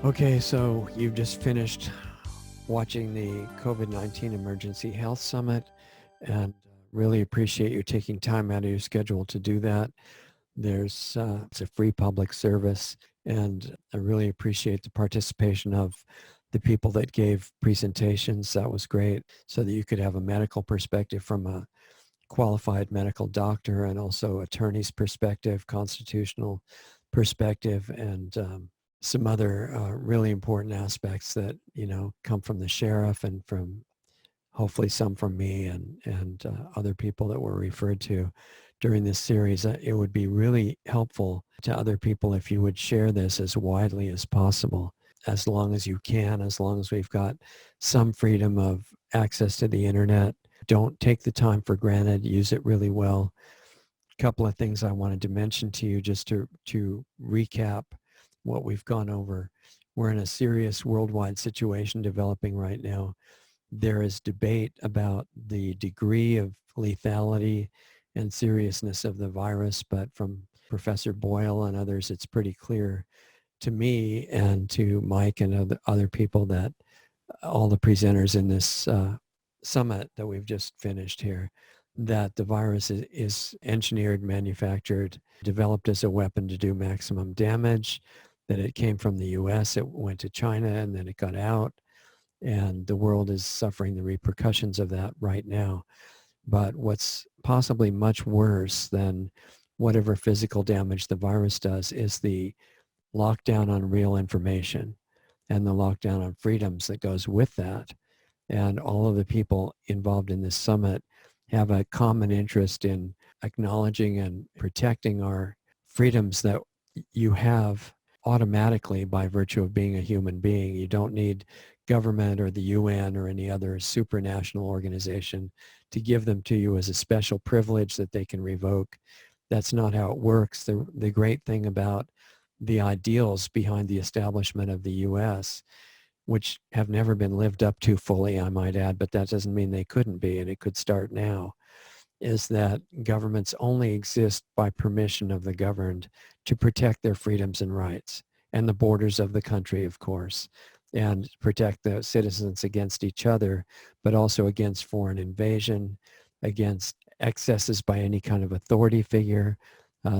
Okay, so you've just finished watching the COVID-19 Emergency Health Summit, and really appreciate you taking time out of your schedule to do that. It's a free public service, and I really appreciate the participation of the people that gave presentations. That was great, so that you could have a medical perspective from a qualified medical doctor, and also attorney's perspective, constitutional perspective, and some other really important aspects that come from the sheriff, and from hopefully some from me, and other people that were referred to during this series. It would be really helpful to other people if you would share this as widely as possible, as long as you can, as long as we've got some freedom of access to the internet. Don't take the time for granted. Use it really well. A couple of things I wanted to mention to you, just to recap what we've gone over. We're in a serious worldwide situation developing right now. There is debate about the degree of lethality and seriousness of the virus, but from Professor Boyle and others, it's pretty clear to me and to Mike and other people that all the presenters in this summit that we've just finished here, that the virus is engineered, manufactured, developed as a weapon to do maximum damage, that it came from the US, it went to China, and then it got out. And the world is suffering the repercussions of that right now. But what's possibly much worse than whatever physical damage the virus does is the lockdown on real information, and the lockdown on freedoms that goes with that. And all of the people involved in this summit have a common interest in acknowledging and protecting our freedoms that you have automatically by virtue of being a human being. You don't need government or the UN or any other supranational organization to give them to you as a special privilege that they can revoke. That's not how it works. The great thing about the ideals behind the establishment of the US, which have never been lived up to fully, I might add, but that doesn't mean they couldn't be, and it could start now, is that governments only exist by permission of the governed to protect their freedoms and rights, and the borders of the country, of course, and protect the citizens against each other, but also against foreign invasion, against excesses by any kind of authority figure,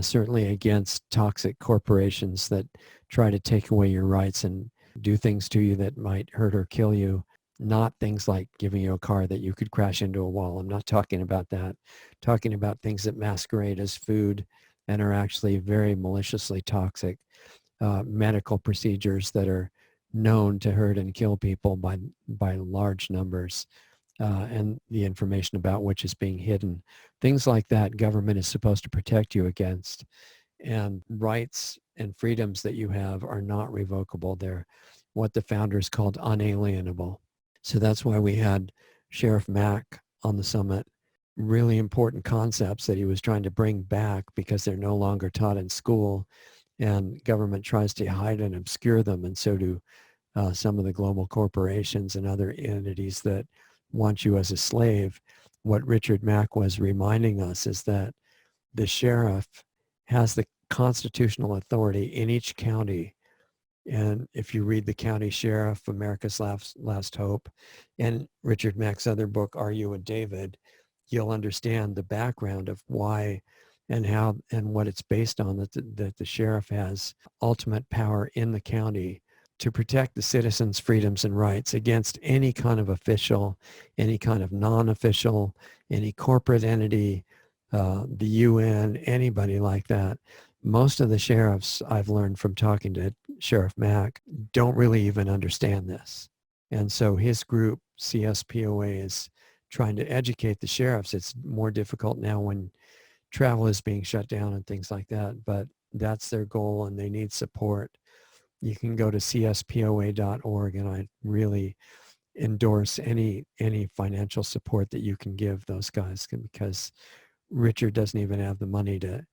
certainly against toxic corporations that try to take away your rights and do things to you that might hurt or kill you. Not things like giving you a car that you could crash into a wall. I'm not talking about that. I'm talking about things that masquerade as food and are actually very maliciously toxic. Medical procedures that are known to hurt and kill people by large numbers, and the information about which is being hidden. Things like that, government is supposed to protect you against. And rights and freedoms that you have are not revocable. They're what the founders called unalienable. So that's why we had Sheriff Mack on the summit. Really important concepts that he was trying to bring back because they're no longer taught in school, and government tries to hide and obscure them, and so do some of the global corporations and other entities that want you as a slave. What Richard Mack was reminding us is that the sheriff has the constitutional authority in each county. And if you read The County Sheriff, America's Last Hope, and Richard Mack's other book, Are You a David, you'll understand the background of why and how and what it's based on, that the sheriff has ultimate power in the county to protect the citizens' freedoms and rights against any kind of official, any kind of non-official, any corporate entity, the UN, anybody like that. Most of the sheriffs, I've learned from talking to Sheriff Mack, don't really even understand this. And so his group, CSPOA, is trying to educate the sheriffs. It's more difficult now when travel is being shut down and things like that, but that's their goal, and they need support. You can go to cspoa.org, and I really endorse any financial support that you can give those guys, because Richard doesn't even have the money to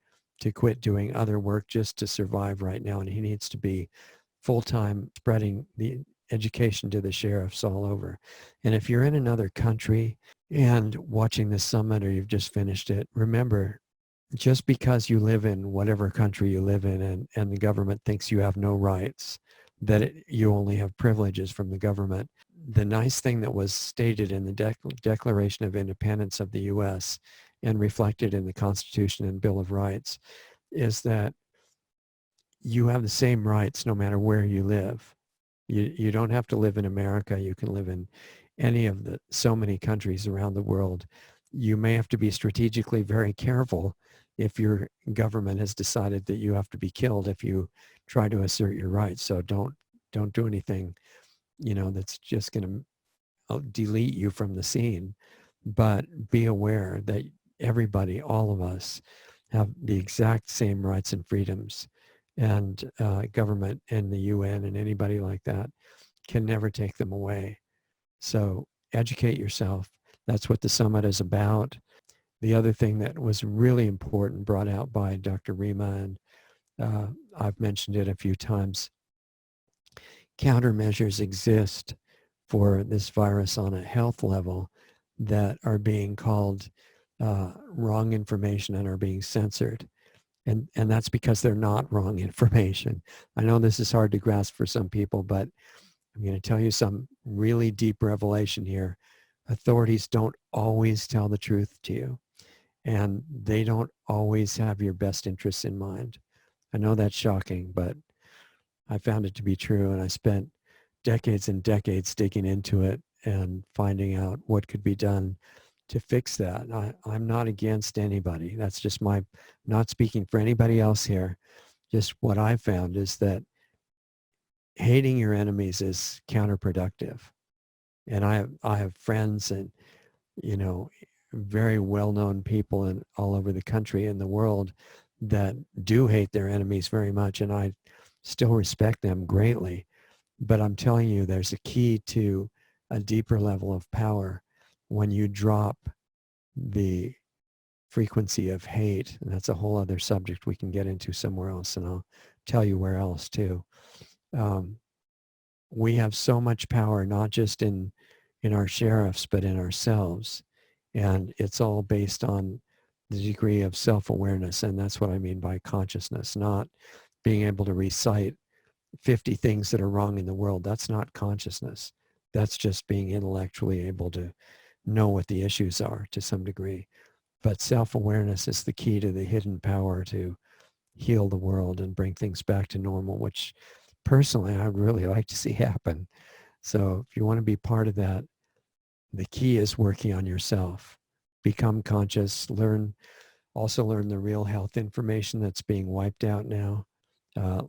quit doing other work just to survive right now, and he needs to be full-time spreading the education to the sheriffs all over. And if you're in another country and watching this summit, or you've just finished it, remember, just because you live in whatever country you live in, and the government thinks you have no rights, you only have privileges from the government. The nice thing that was stated in the Declaration of Independence of the U.S. and reflected in the Constitution and Bill of Rights is that you have the same rights no matter where you live. You don't have to live in America. You can live in any of the so many countries around the world. You may have to be strategically very careful if your government has decided that you have to be killed if you try to assert your rights. So don't do anything, that's just going to delete you from the scene. But be aware that everybody, all of us, have the exact same rights and freedoms, and government and the UN and anybody like that can never take them away. So educate yourself. That's what the summit is about. The other thing that was really important brought out by Dr. Rima, and I've mentioned it a few times, countermeasures exist for this virus on a health level that are being called wrong information and are being censored. And that's because they're not wrong information. I know this is hard to grasp for some people, but I'm going to tell you some really deep revelation here. Authorities don't always tell the truth to you, and they don't always have your best interests in mind. I know that's shocking, but I found it to be true, and I spent decades and decades digging into it and finding out what could be done to fix that. I'm not against anybody. That's just not speaking for anybody else here. Just what I found is that hating your enemies is counterproductive. And I have friends and, very well-known people all over the country and the world that do hate their enemies very much. And I still respect them greatly. But I'm telling you, there's a key to a deeper level of power when you drop the frequency of hate. And that's a whole other subject we can get into somewhere else. And I'll tell you where else too. We have so much power, not just in our sheriffs, but in ourselves. And it's all based on the degree of self-awareness. And that's what I mean by consciousness, not being able to recite 50 things that are wrong in the world. That's not consciousness. That's just being intellectually able to know what the issues are to some degree. But self-awareness is the key to the hidden power to heal the world and bring things back to normal, which personally I'd really like to see happen. So if you want to be part of that, the key is working on yourself. Become conscious, also learn the real health information that's being wiped out now.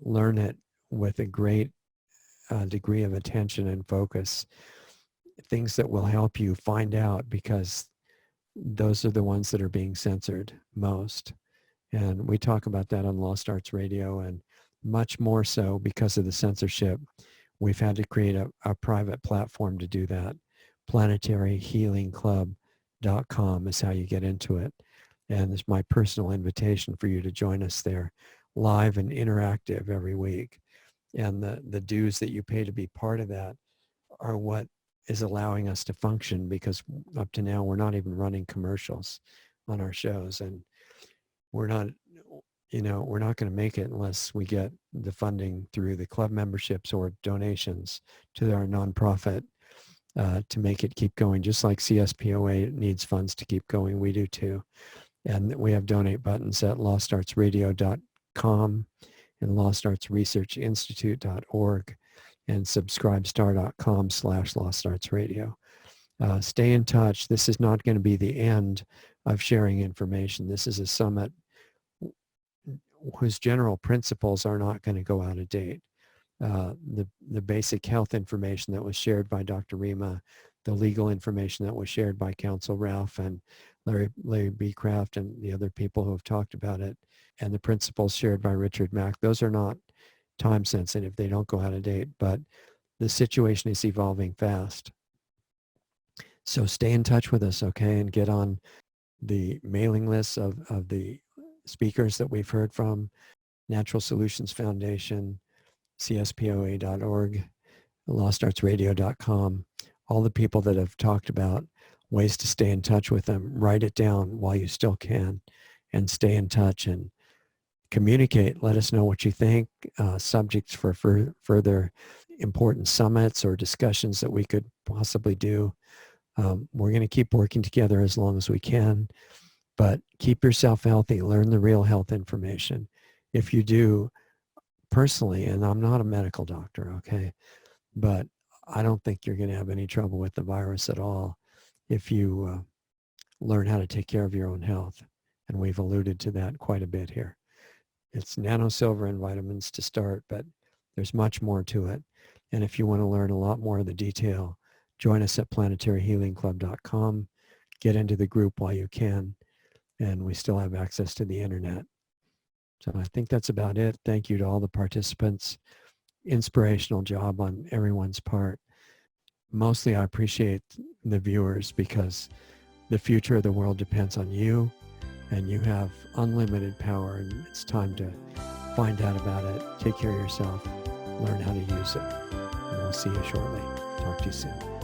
Learn it with a great degree of attention and focus. Things that will help you find out, because those are the ones that are being censored most. And we talk about that on Lost Arts Radio, and much more so because of the censorship. We've had to create a private platform to do that. PlanetaryHealingClub.com is how you get into it. And it's my personal invitation for you to join us there, live and interactive every week. And the dues that you pay to be part of that are what is allowing us to function, because up to now, we're not even running commercials on our shows. And we're not going to make it unless we get the funding through the club memberships or donations to our nonprofit to make it keep going. Just like CSPOA needs funds to keep going, we do too. And we have donate buttons at lostartsradio.com and lostartsresearchinstitute.org and subscribestar.com/lostartsradio. Stay in touch. This is not going to be the end of sharing information. This is a summit whose general principles are not going to go out of date. The basic health information that was shared by Dr. Rima, the legal information that was shared by Counsel Ralph and Larry B. Kraft and the other people who have talked about it, and the principles shared by Richard Mack, those are not time sensitive. They don't go out of date, but the situation is evolving fast. So stay in touch with us, okay, and get on the mailing lists of the speakers that we've heard from, Natural Solutions Foundation, CSPOA.org, LostArtsRadio.com, all the people that have talked about ways to stay in touch with them. Write it down while you still can and stay in touch and communicate. Let us know what you think, subjects for further important summits or discussions that we could possibly do. We're going to keep working together as long as we can, but keep yourself healthy. Learn the real health information. If you do personally, and I'm not a medical doctor, okay, but I don't think you're going to have any trouble with the virus at all if you learn how to take care of your own health. And we've alluded to that quite a bit here. It's nanosilver and vitamins to start, but there's much more to it. And if you want to learn a lot more of the detail, join us at planetaryhealingclub.com. Get into the group while you can, and we still have access to the internet. So I think that's about it. Thank you to all the participants. Inspirational job on everyone's part. Mostly I appreciate the viewers because the future of the world depends on you, and you have unlimited power, and it's time to find out about it, take care of yourself, learn how to use it. And we'll see you shortly. Talk to you soon.